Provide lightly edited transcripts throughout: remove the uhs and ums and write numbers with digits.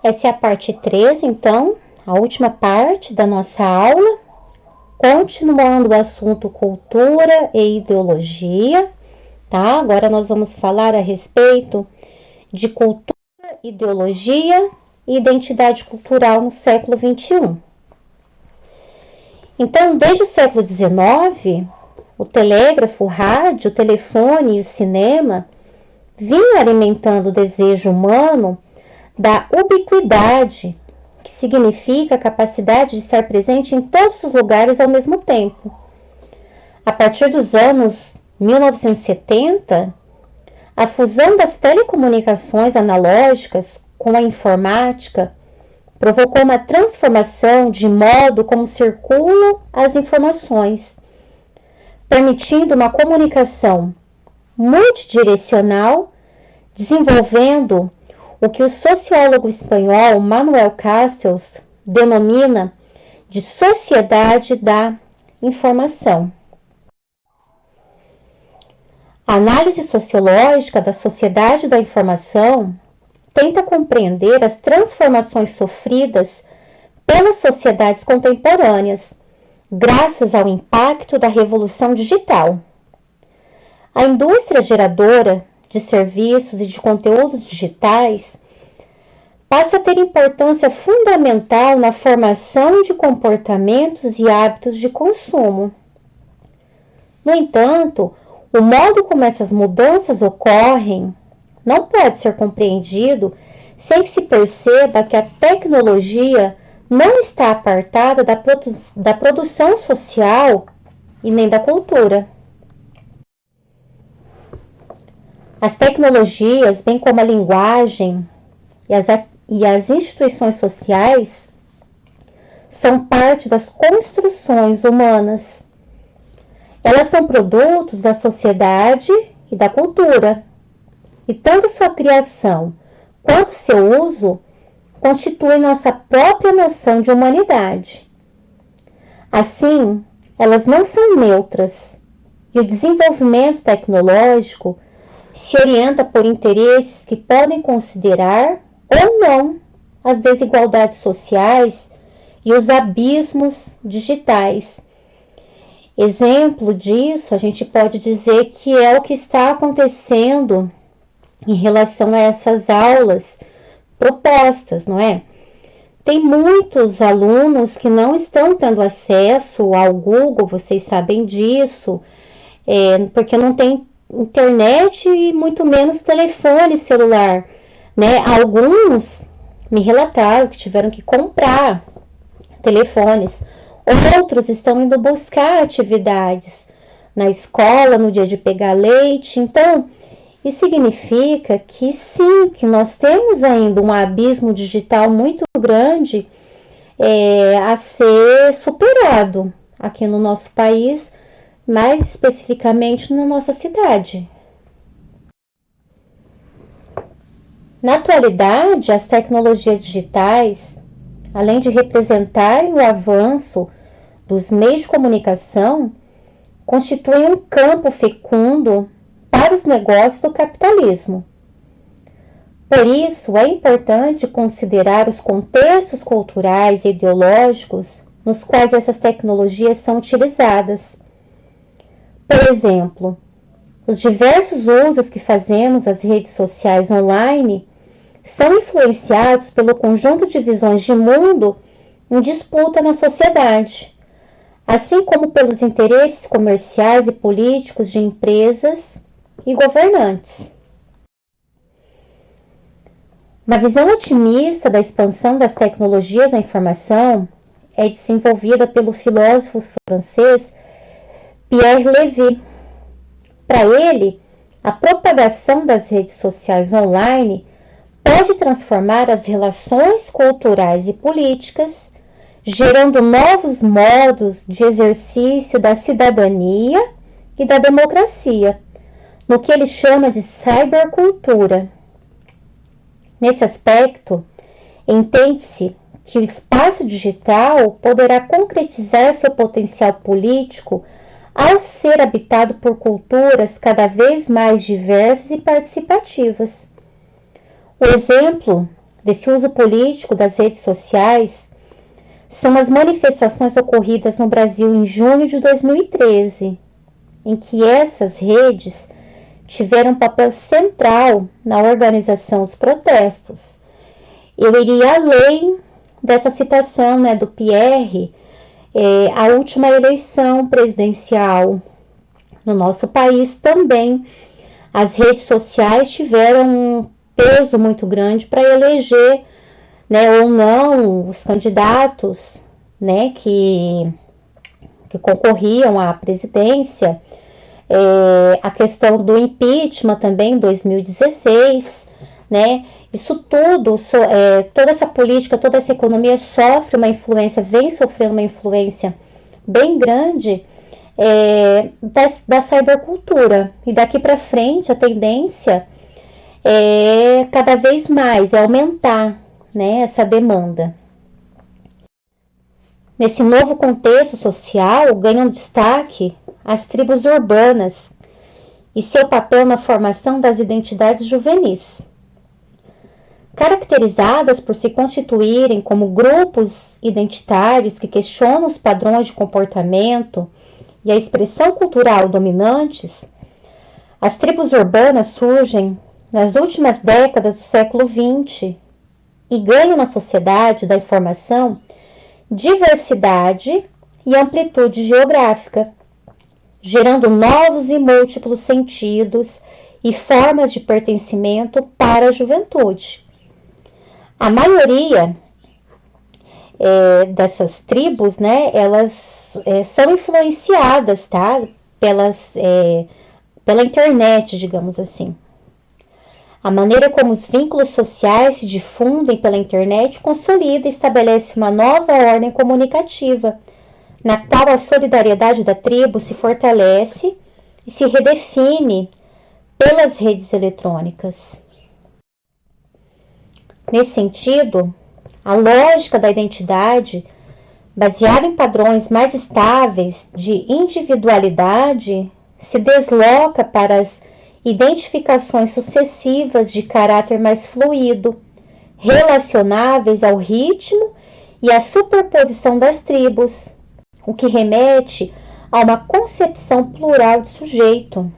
Essa é a parte 3, então, a última parte da nossa aula, continuando o assunto cultura e ideologia, tá? Agora nós vamos falar a respeito de cultura, ideologia e identidade cultural no século XXI. Então, desde o século XIX, o telégrafo, o rádio, o telefone e o cinema vinham alimentando o desejo humano da ubiquidade, que significa a capacidade de estar presente em todos os lugares ao mesmo tempo. A partir dos anos 1970, a fusão das telecomunicações analógicas com a informática provocou uma transformação de modo como circulam as informações, permitindo uma comunicação multidirecional, desenvolvendo o que o sociólogo espanhol Manuel Castells denomina de sociedade da informação. A análise sociológica da sociedade da informação tenta compreender as transformações sofridas pelas sociedades contemporâneas, graças ao impacto da revolução digital. A indústria geradora de serviços e de conteúdos digitais passa a ter importância fundamental na formação de comportamentos e hábitos de consumo. No entanto, o modo como essas mudanças ocorrem não pode ser compreendido sem que se perceba que a tecnologia não está apartada da produção social e nem da cultura. As tecnologias, bem como a linguagem e as instituições sociais, são parte das construções humanas. Elas são produtos da sociedade e da cultura, e tanto sua criação quanto seu uso constituem nossa própria noção de humanidade. Assim, elas não são neutras, e o desenvolvimento tecnológico se orienta por interesses que podem considerar ou não as desigualdades sociais e os abismos digitais. Exemplo disso, a gente pode dizer que é o que está acontecendo em relação a essas aulas propostas, não é? Tem muitos alunos que não estão tendo acesso ao Google, vocês sabem disso, porque não tem internet e muito menos telefone celular, né? Alguns me relataram que tiveram que comprar telefones, outros estão indo buscar atividades na escola no dia de pegar leite. Então, isso significa que sim, que nós temos ainda um abismo digital muito grande a ser superado aqui no nosso país, mais especificamente na nossa cidade. Na atualidade, as tecnologias digitais, além de representarem o avanço dos meios de comunicação, constituem um campo fecundo para os negócios do capitalismo. Por isso, é importante considerar os contextos culturais e ideológicos nos quais essas tecnologias são utilizadas. Por exemplo, os diversos usos que fazemos das redes sociais online são influenciados pelo conjunto de visões de mundo em disputa na sociedade, assim como pelos interesses comerciais e políticos de empresas e governantes. Uma visão otimista da expansão das tecnologias da informação é desenvolvida pelo filósofo francês Pierre Levy. Para ele, a propagação das redes sociais online pode transformar as relações culturais e políticas, gerando novos modos de exercício da cidadania e da democracia, no que ele chama de cybercultura. Nesse aspecto, entende-se que o espaço digital poderá concretizar seu potencial político ao ser habitado por culturas cada vez mais diversas e participativas. O exemplo desse uso político das redes sociais são as manifestações ocorridas no Brasil em junho de 2013, em que essas redes tiveram um papel central na organização dos protestos. Eu iria além dessa citação, do Pierre, a última eleição presidencial no nosso país também. As redes sociais tiveram um peso muito grande para eleger, ou não, os candidatos, que concorriam à presidência. A questão do impeachment também em 2016, isso tudo, toda essa política, toda essa economia sofre uma influência, vem sofrendo uma influência bem grande da cybercultura. E daqui para frente a tendência é cada vez mais aumentar, essa demanda. Nesse novo contexto social, ganham destaque as tribos urbanas e seu papel na formação das identidades juvenis. Caracterizadas por se constituírem como grupos identitários que questionam os padrões de comportamento e a expressão cultural dominantes, as tribos urbanas surgem nas últimas décadas do século XX e ganham na sociedade da informação diversidade e amplitude geográfica, gerando novos e múltiplos sentidos e formas de pertencimento para a juventude. A maioria dessas tribos, elas são influenciadas, pela internet, digamos assim. A maneira como os vínculos sociais se difundem pela internet consolida e estabelece uma nova ordem comunicativa, na qual a solidariedade da tribo se fortalece e se redefine pelas redes eletrônicas. Nesse sentido, a lógica da identidade, baseada em padrões mais estáveis de individualidade, se desloca para as identificações sucessivas de caráter mais fluido, relacionáveis ao ritmo e à superposição das tribos, o que remete a uma concepção plural de sujeito.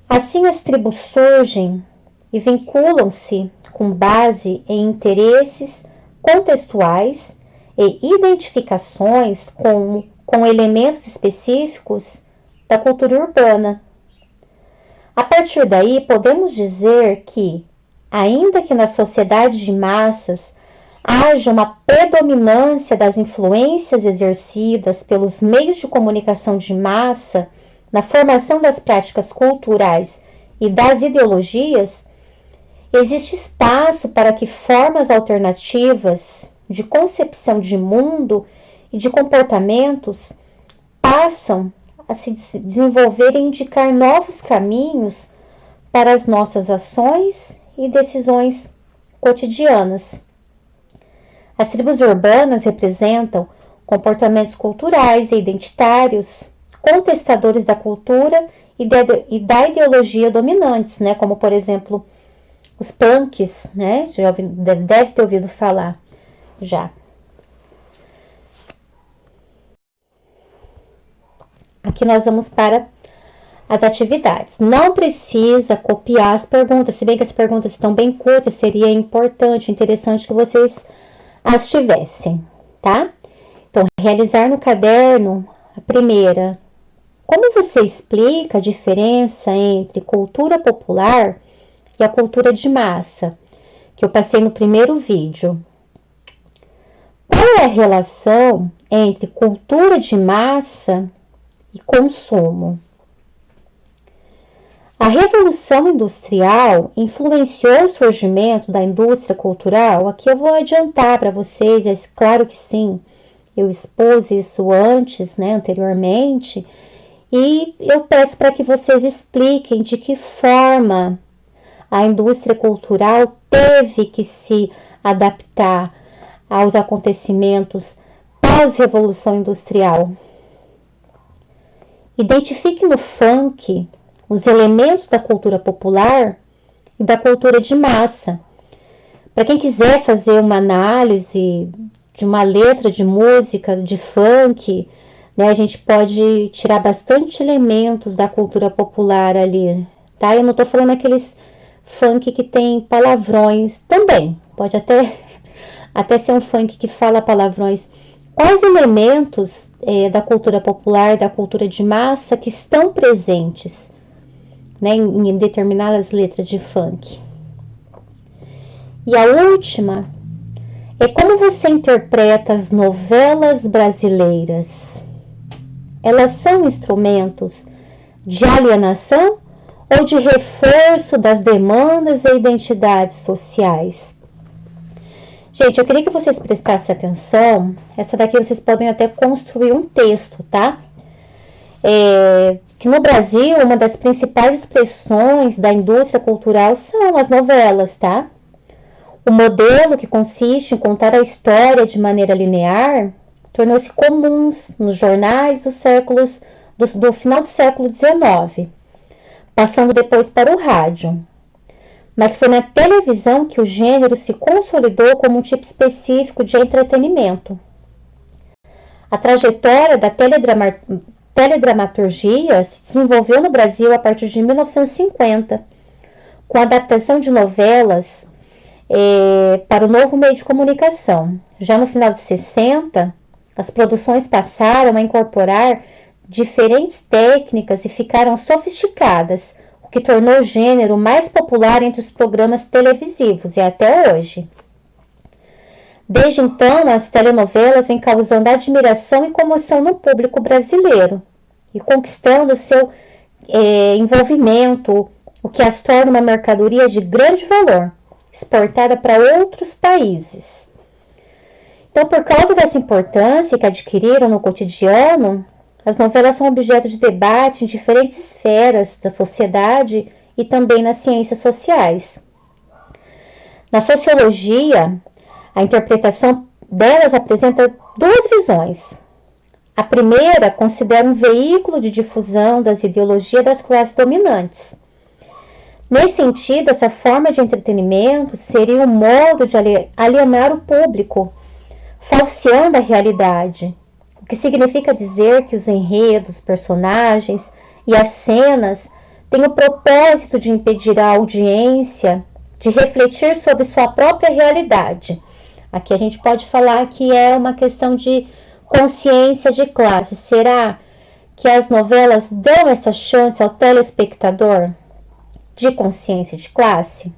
Assim, as tribos surgem e vinculam-se com base em interesses contextuais e identificações com elementos específicos da cultura urbana. A partir daí, podemos dizer que, ainda que na sociedade de massas haja uma predominância das influências exercidas pelos meios de comunicação de massa na formação das práticas culturais e das ideologias, existe espaço para que formas alternativas de concepção de mundo e de comportamentos passam a se desenvolver e indicar novos caminhos para as nossas ações e decisões cotidianas. As tribos urbanas representam comportamentos culturais e identitários, contestadores da cultura e da ideologia dominantes, como por exemplo os punks, já deve ter ouvido falar já. Aqui nós vamos para as atividades. Não precisa copiar as perguntas, se bem que as perguntas estão bem curtas, seria importante, interessante que vocês as tivessem, tá? Então, realizar no caderno a primeira. Como você explica a diferença entre cultura popular e a cultura de massa, que eu passei no primeiro vídeo? Qual é a relação entre cultura de massa e consumo? A Revolução Industrial influenciou o surgimento da indústria cultural? Aqui eu vou adiantar para vocês, é claro que sim, eu expus isso antes, anteriormente, e eu peço para que vocês expliquem de que forma a indústria cultural teve que se adaptar aos acontecimentos pós-revolução industrial. Identifique no funk os elementos da cultura popular e da cultura de massa. Para quem quiser fazer uma análise de uma letra de música, de funk, né, a gente pode tirar bastante elementos da cultura popular ali, tá? Eu não tô falando aqueles funk que tem palavrões também, pode até ser um funk que fala palavrões. Quais elementos da cultura popular, da cultura de massa que estão presentes, né, em determinadas letras de funk? E a última é como você interpreta as novelas brasileiras. Elas são instrumentos de alienação ou de reforço das demandas e identidades sociais? Gente, eu queria que vocês prestassem atenção. Essa daqui vocês podem até construir um texto, tá? Que no Brasil, uma das principais expressões da indústria cultural são as novelas, tá? O modelo, que consiste em contar a história de maneira linear, tornou-se comum nos jornais do final do século XIX, passando depois para o rádio. Mas foi na televisão que o gênero se consolidou como um tipo específico de entretenimento. A trajetória da teledramaturgia se desenvolveu no Brasil a partir de 1950, com a adaptação de novelas para o novo meio de comunicação. Já no final de 60, as produções passaram a incorporar diferentes técnicas e ficaram sofisticadas, o que tornou o gênero mais popular entre os programas televisivos e até hoje. Desde então, as telenovelas vêm causando admiração e comoção no público brasileiro e conquistando seu envolvimento, o que as torna uma mercadoria de grande valor, exportada para outros países. Então, por causa dessa importância que adquiriram no cotidiano, as novelas são objeto de debate em diferentes esferas da sociedade e também nas ciências sociais. Na sociologia, a interpretação delas apresenta duas visões. A primeira considera um veículo de difusão das ideologias das classes dominantes. Nesse sentido, essa forma de entretenimento seria um modo de alienar o público, falseando a realidade, o que significa dizer que os enredos, personagens e as cenas têm o propósito de impedir a audiência de refletir sobre sua própria realidade. Aqui a gente pode falar que é uma questão de consciência de classe. Será que as novelas dão essa chance ao telespectador de consciência de classe?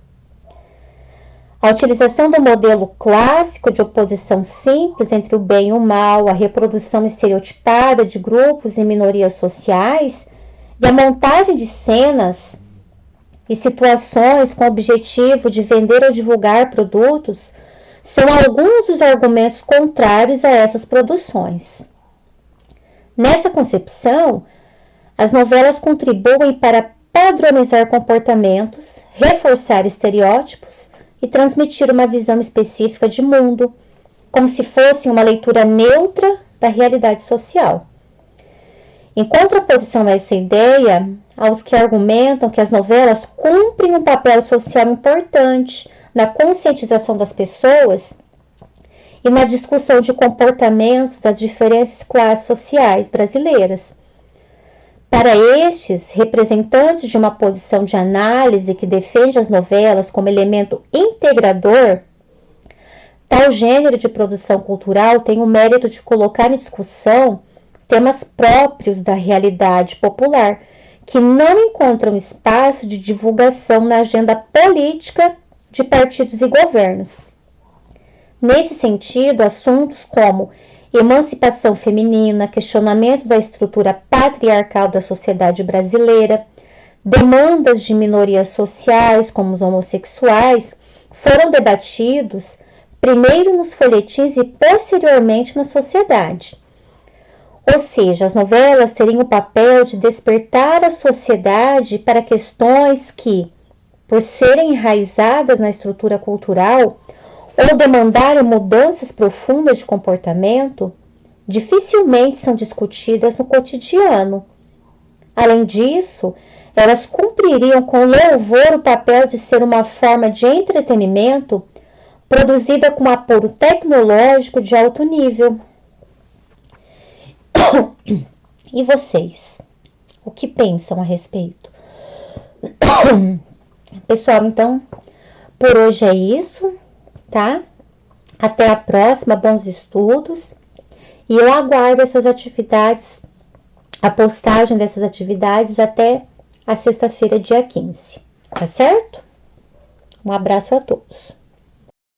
A utilização do modelo clássico de oposição simples entre o bem e o mal, a reprodução estereotipada de grupos e minorias sociais e a montagem de cenas e situações com o objetivo de vender ou divulgar produtos são alguns dos argumentos contrários a essas produções. Nessa concepção, as novelas contribuem para padronizar comportamentos, reforçar estereótipos e transmitir uma visão específica de mundo, como se fosse uma leitura neutra da realidade social. Em contraposição a essa ideia, aos que argumentam que as novelas cumprem um papel social importante na conscientização das pessoas e na discussão de comportamentos das diferentes classes sociais brasileiras. Para estes, representantes de uma posição de análise que defende as novelas como elemento integrador, tal gênero de produção cultural tem o mérito de colocar em discussão temas próprios da realidade popular, que não encontram espaço de divulgação na agenda política de partidos e governos. Nesse sentido, assuntos como emancipação feminina, questionamento da estrutura patriarcal da sociedade brasileira, demandas de minorias sociais, como os homossexuais, foram debatidos primeiro nos folhetins e posteriormente na sociedade. Ou seja, as novelas teriam o papel de despertar a sociedade para questões que, por serem enraizadas na estrutura cultural ou demandarem mudanças profundas de comportamento, dificilmente são discutidas no cotidiano. Além disso, elas cumpririam com louvor o papel de ser uma forma de entretenimento produzida com apuro tecnológico de alto nível. E vocês? O que pensam a respeito? Pessoal, então, por hoje é isso, tá? Até a próxima, bons estudos. E eu aguardo essas atividades, a postagem dessas atividades até a sexta-feira, dia 15, tá certo? Um abraço a todos.